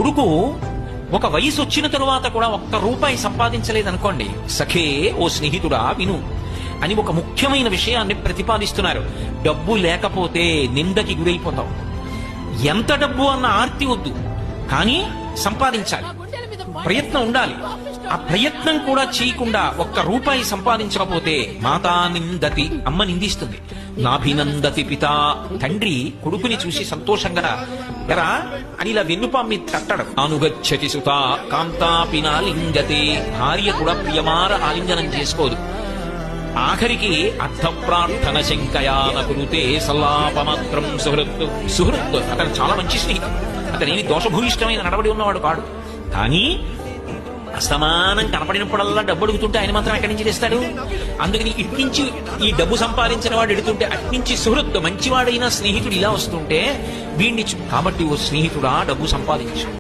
కొడుకు ఒక వయసు వచ్చిన తరువాత కూడా ఒక్క రూపాయి సంపాదించలేదనుకోండి, సఖే ఓ స్నేహితుడా విను అని ఒక ముఖ్యమైన విషయాన్ని ప్రతిపాదిస్తున్నారు. డబ్బు లేకపోతే నిందకి గురైపోతావు. ఎంత డబ్బు అన్న ఆర్తి వద్దు, కానీ సంపాదించాలి, ప్రయత్నం ఉండాలి. ఆ ప్రయత్నం కూడా చేయకుండా ఒక్క రూపాయి సంపాదించకపోతే మాతా నిందతి, అమ్మ నిందిస్తుంది. నాభినందతి పిత, తండ్రి కొడుకుని చూసి సంతోషంగా ఎరా అని ఇలా వెన్నుపాం మీద తట్టడు. అనుగచ్చతి సుత కాంతాపినా లింగతే, భార్య కూడా ప్రియమార ఆలింగనం చేసుకోదు. ఆఖరికి అర్థ ప్రార్థన శంకయాన కురుతే సల్లాపమాత్రం సుహృత్ అతను చాలా మంచి స్నేహితుడు, అతనేమి దోషభూయిష్టమైన నడవడి ఉన్నవాడు కాడు. కానీ అసమానం కనపడినప్పుడల్లా డబ్బు అడుగుతుంటే ఆయన మాత్రం ఎక్కడి నుంచి తెస్తాడు? అందుకని ఇట్నుంచి ఈ డబ్బు సంపాదించిన వాడు ఎడుతుంటే అట్నుంచి సుహృత్ మంచివాడైన స్నేహితుడు ఇలా వస్తుంటే వీడిని కాబట్టి ఓ స్నేహితుడా డబ్బు సంపాదించు.